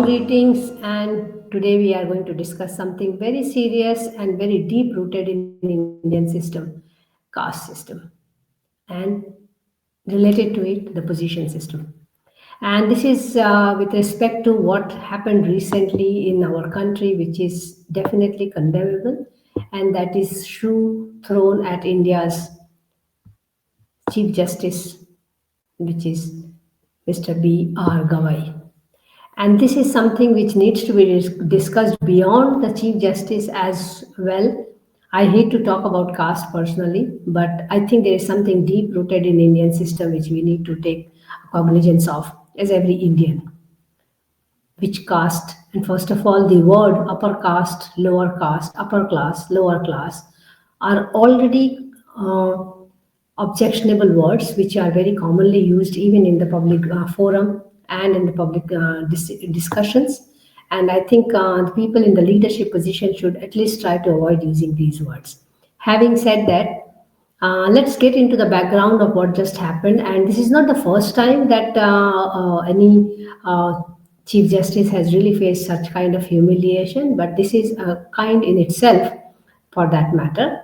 greetings, and today we are going to discuss something very serious and very deep rooted in Indian system, caste system, and related to it, the position system. And this is with respect to what happened recently in our country, which is definitely condemnable, and that is shoe thrown at India's Chief Justice, which is Mr. BR Gavai. And this is something which needs to be discussed beyond the Chief Justice as well. I hate to talk about caste personally, but I think there is something deep rooted in Indian system which we need to take cognizance of as every Indian. Which caste? And first of all, the word upper caste, lower caste, upper class, lower class are already objectionable words which are very commonly used even in the public forum and in the public discussions. And I think the people in the leadership position should at least try to avoid using these words. Having said that, let's get into the background of what just happened. And this is not the first time that any Chief Justice has really faced such kind of humiliation, but this is a kind in itself for that matter.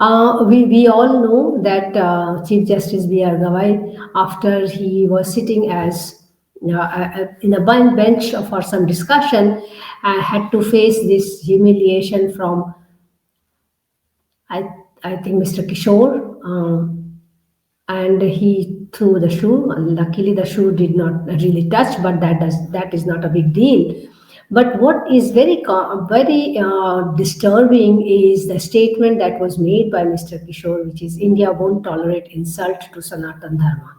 We all know that Chief Justice BR Gavai, after he was sitting as in a bench for some discussion, had to face this humiliation from, I think, Mr. Kishore, and he threw the shoe. Luckily, the shoe did not really touch, but that is not a big deal. But what is very disturbing is the statement that was made by Mr. Kishore, which is India won't tolerate insult to Sanatan Dharma,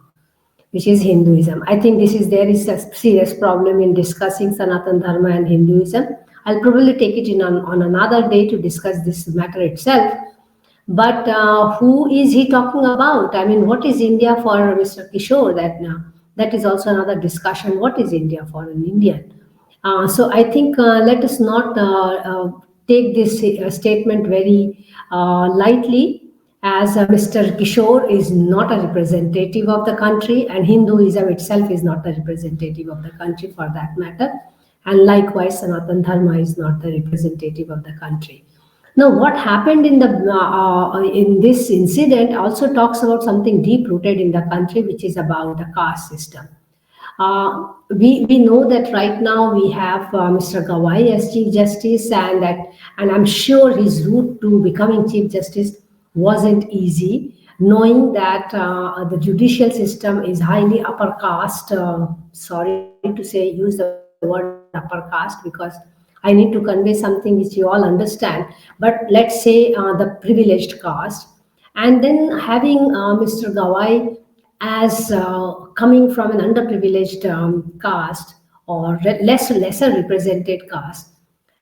which is Hinduism. I think there is a serious problem in discussing Sanatan Dharma and Hinduism. I'll probably take it on another day to discuss this matter itself. But who is he talking about? I mean, what is India for Mr. Kishore? That is also another discussion. What is India for an Indian? So I think let us not take this statement very lightly, as Mr. Kishore is not a representative of the country, and Hinduism itself is not a representative of the country for that matter. And likewise, Sanatan Dharma is not the representative of the country. Now, what happened in this incident also talks about something deep rooted in the country, which is about the caste system. We know that right now we have Mr. Gavai as Chief Justice, and I'm sure his route to becoming Chief Justice wasn't easy, knowing that the judicial system is highly upper caste. Sorry to say, use the word upper caste because I need to convey something which you all understand. But let's say the privileged caste, and then having Mr. Gavai as coming from an underprivileged caste or lesser represented caste,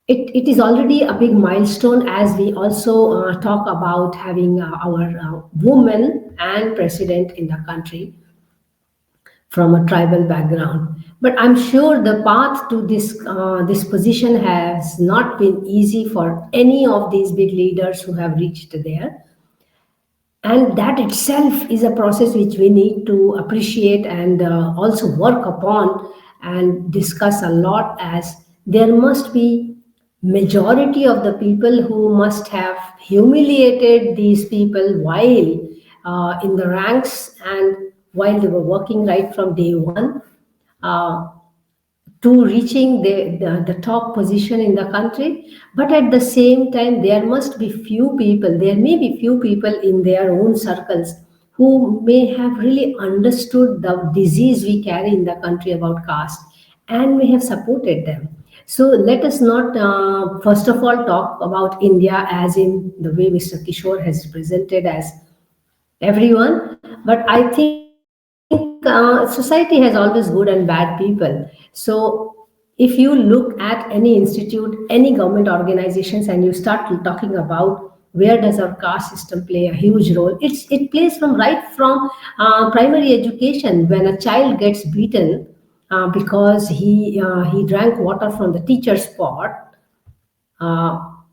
it is already a big milestone, as we also talk about having our woman and president in the country from a tribal background. But I'm sure the path to this position has not been easy for any of these big leaders who have reached there. And that itself is a process which we need to appreciate and also work upon and discuss a lot, as there must be majority of the people who must have humiliated these people while in the ranks and while they were working right from day one uh, to reaching the top position in the country. But at the same time, there may be few people in their own circles who may have really understood the disease we carry in the country about caste and may have supported them. So let us not, first of all, talk about India as in the way Mr. Kishore has presented as everyone, but I think society has always good and bad people. So if you look at any institute, any government organizations, and you start talking about where does our caste system play a huge role, it plays from primary education. When a child gets beaten because he drank water from the teacher's pot,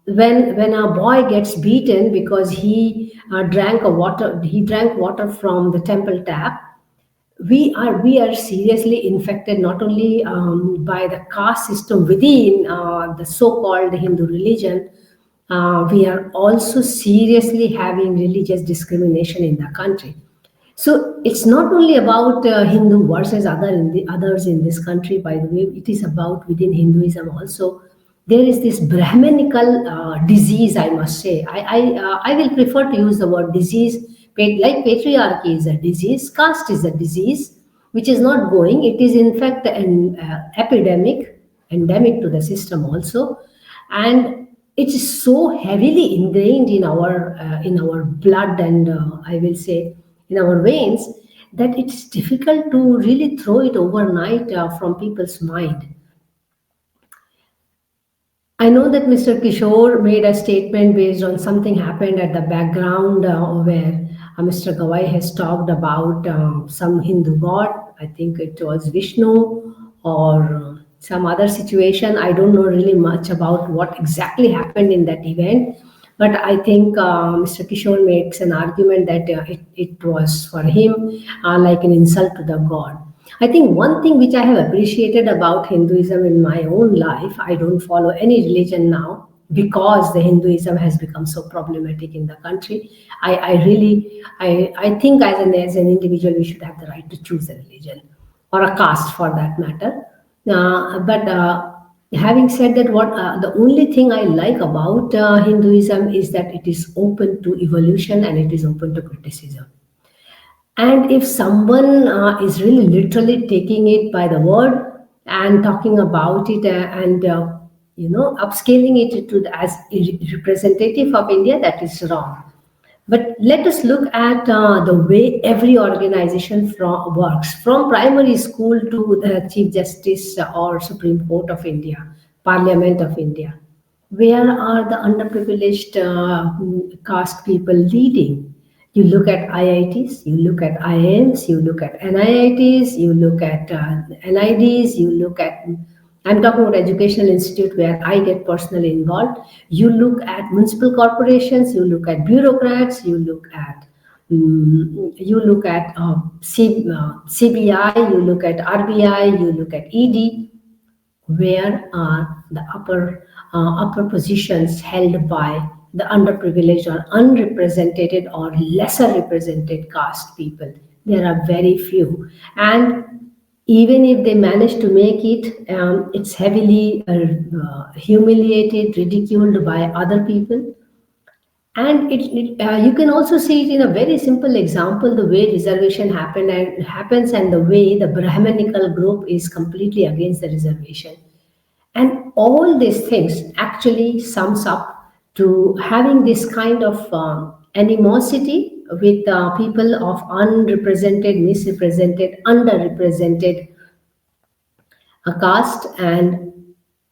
when a boy gets beaten because he drank water from the temple tap, we are seriously infected not only by the caste system within the so-called Hindu religion. We are also seriously having religious discrimination in the country. So it's not only about Hindu versus others in this country. By the way, it is about within Hinduism also. There is this Brahmanical disease, I must say. I will prefer to use the word disease. Like patriarchy is a disease, caste is a disease, which is not going. It is in fact an epidemic, endemic to the system also, and it is so heavily ingrained in our blood and I will say in our veins that it's difficult to really throw it overnight from people's mind. I know that Mr. Kishore made a statement based on something happened at the background where Mr. Gavai has talked about some Hindu god. I think it was Vishnu or some other situation. I don't know really much about what exactly happened in that event, but I think Mr. Kishore makes an argument that it was for him like an insult to the god. I think one thing which I have appreciated about Hinduism in my own life, I don't follow any religion now because the Hinduism has become so problematic in the country. I think as an individual, we should have the right to choose a religion or a caste for that matter. But having said that, what the only thing I like about Hinduism is that it is open to evolution and it is open to criticism. And if someone is really literally taking it by the word and talking about it and upscaling it to as representative of India, that is wrong. But let us look at the way every organization works, from primary school to the Chief Justice or Supreme Court of India, Parliament of India. Where are the underprivileged caste people leading? You look at IITs, you look at IIMs, you look at NIITs, you look at NIDs, you look at, I'm talking about educational institute where I get personally involved. You look at municipal corporations, you look at bureaucrats, you look at CBI, you look at RBI, you look at ED. Where are the upper positions held by the underprivileged or unrepresented or lesser represented caste people? There are very few, and even if they manage to make it, it's heavily humiliated, ridiculed by other people. And you can also see it in a very simple example, the way reservation happens and the way the Brahmanical group is completely against the reservation. And all these things actually sums up to having this kind of animosity with people of unrepresented, misrepresented, underrepresented caste, and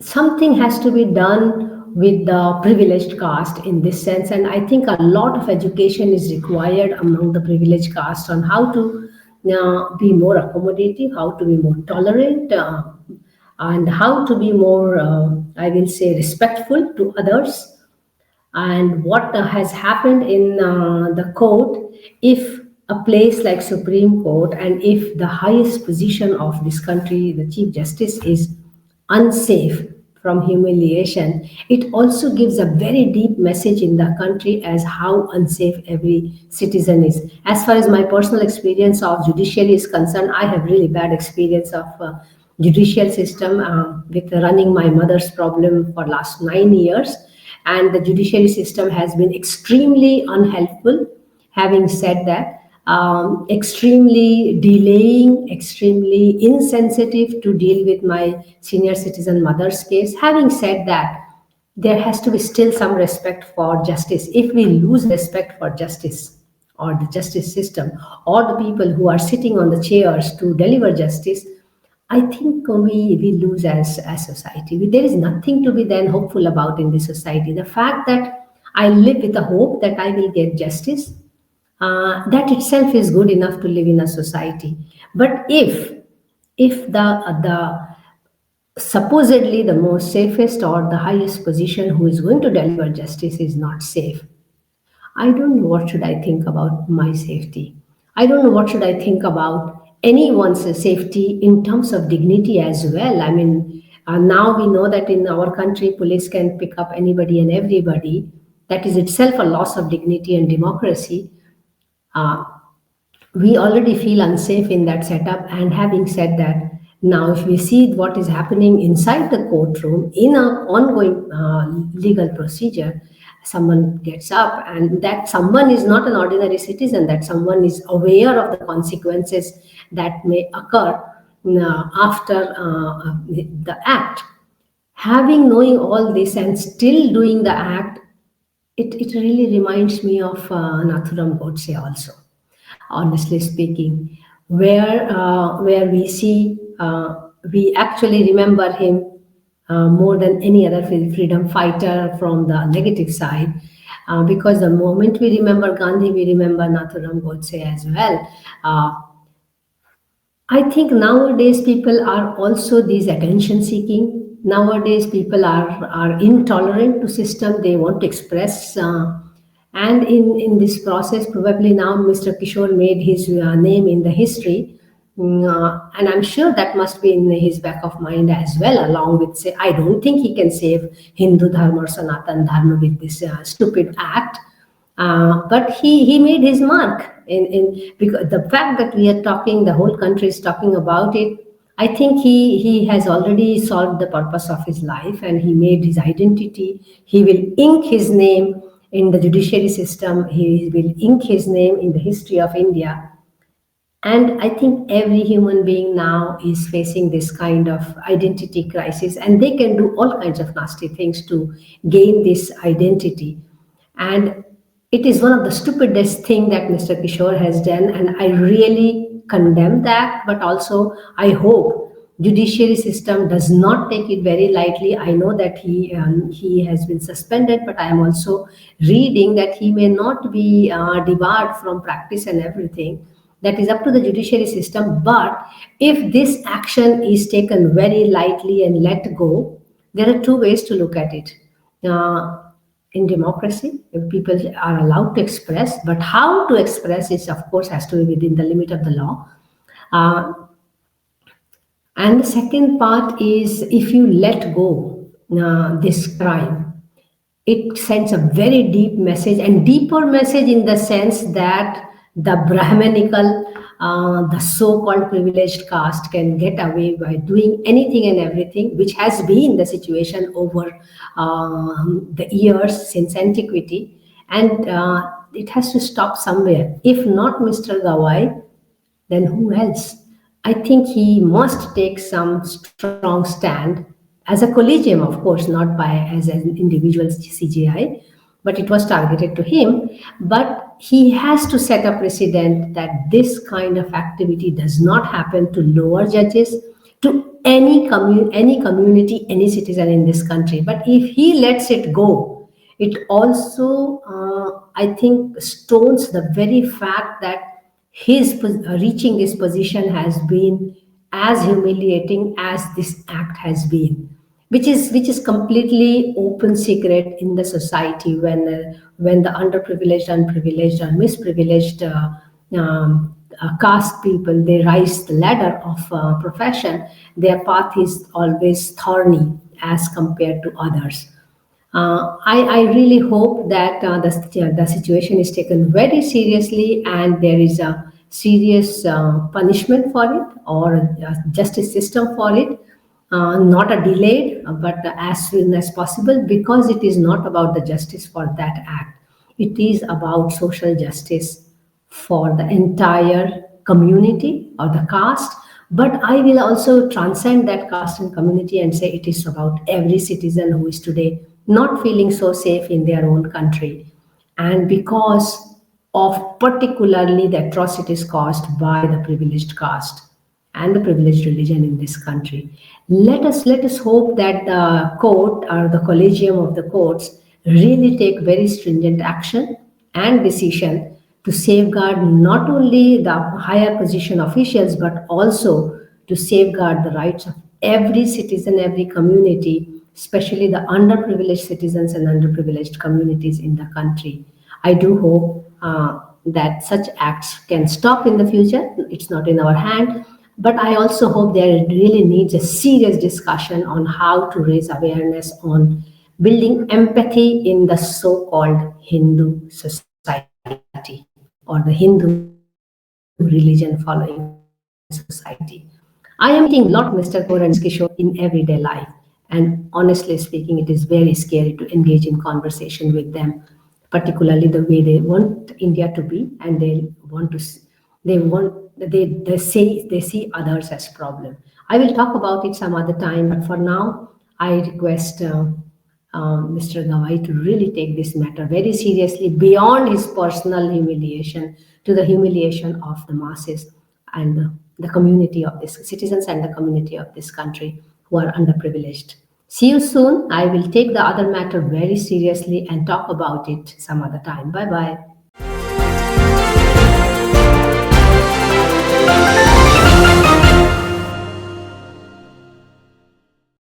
something has to be done with the privileged caste in this sense. And I think a lot of education is required among the privileged caste on how to be more accommodative, how to be more tolerant, and how to be more, I will say, respectful to others. And what has happened in the court, if a place like Supreme Court and if the highest position of this country, the Chief Justice, is unsafe from humiliation, it also gives a very deep message in the country as how unsafe every citizen is. As far as my personal experience of judiciary is concerned, I have really bad experience of judicial system with running my mother's problem for last 9 years, and the judiciary system has been extremely unhelpful. Having said that, extremely delaying, extremely insensitive to deal with my senior citizen mother's case. Having said that, there has to be still some respect for justice. If we lose respect for justice or the justice system or the people who are sitting on the chairs to deliver justice, I think we lose as society. There is nothing to be then hopeful about in this society. The fact that I live with the hope that I will get justice, that itself is good enough to live in a society. But if the supposedly the most safest or the highest position who is going to deliver justice is not safe, I don't know what should I think about my safety. I don't know what should I think about anyone's safety in terms of dignity as well. I mean, now we know that in our country, police can pick up anybody and everybody. That is itself a loss of dignity and democracy. Uh, we already feel unsafe in that setup. And having said that, now if we see what is happening inside the courtroom in an ongoing legal procedure, someone gets up, and that someone is not an ordinary citizen, that someone is aware of the consequences that may occur after the act. Having knowing all this and still doing the act, it really reminds me of Nathuram Godse also, honestly speaking, where we see we actually remember him more than any other freedom fighter from the negative side. Because the moment we remember Gandhi, we remember Nathuram Godse as well. I think nowadays people are also these attention seeking. Nowadays people are intolerant to system. They want to express, and in this process, probably now Mr. Kishore made his name in the history. And I'm sure that must be in his back of mind as well, along with, say, I don't think he can save Hindu Dharma or Sanatan Dharma with this stupid act. But he made his mark because the fact that we are talking, the whole country is talking about it. I think he has already solved the purpose of his life, and he made his identity. He will ink his name in the judiciary system. He will ink his name in the history of India. And I think every human being now is facing this kind of identity crisis, and they can do all kinds of nasty things to gain this identity. And it is one of the stupidest thing that Mr. Kishore has done, and I really condemn that. But also, I hope judiciary system does not take it very lightly. I know that he has been suspended, but I am also reading that he may not be debarred from practice and everything. That is up to the judiciary system. But if this action is taken very lightly and let go, there are two ways to look at it. In democracy, if people are allowed to express, but how to express is, of course, has to be within the limit of the law. And the second part is, if you let go this crime, it sends a very deep message, and deeper message in the sense that the Brahmanical, the so-called privileged caste can get away by doing anything and everything, which has been the situation over the years since antiquity. And it has to stop somewhere. If not Mr. Gavai, then who else? I think he must take some strong stand as a collegium, of course, not by as an individual CJI, but it was targeted to him. But he has to set a precedent that this kind of activity does not happen to lower judges, to any community, any citizen in this country. But if he lets it go, it also, I think, stones the very fact that his reaching this position has been as humiliating as this act has been, which is completely open secret in the society. When the underprivileged, unprivileged, or misprivileged caste people, they rise the ladder of profession, their path is always thorny as compared to others. I really hope that the situation is taken very seriously, and there is a serious punishment for it, or a justice system for it. Not a delayed, but as soon as possible, because it is not about the justice for that act. It is about social justice for the entire community or the caste. But I will also transcend that caste and community and say it is about every citizen who is today not feeling so safe in their own country. And because of particularly the atrocities caused by the privileged caste and the privileged religion in this country. Let us hope that the court or the collegium of the courts really take very stringent action and decision to safeguard not only the higher position officials, but also to safeguard the rights of every citizen, every community, especially the underprivileged citizens and underprivileged communities in the country. I do hope that such acts can stop in the future. It's not in our hand. But I also hope there really needs a serious discussion on how to raise awareness on building empathy in the so-called Hindu society or the Hindu religion following society. I am meeting a lot Mr. Kaur and Mrs. Kishore in everyday life. And honestly speaking, it is very scary to engage in conversation with them, particularly the way they want India to be, and they see others as problem. I will talk about it some other time, but for now, I request Mr. Gavai to really take this matter very seriously beyond his personal humiliation to the humiliation of the masses and the community of this citizens and the community of this country who are underprivileged. See you soon. I will take the other matter very seriously and talk about it some other time. Bye bye.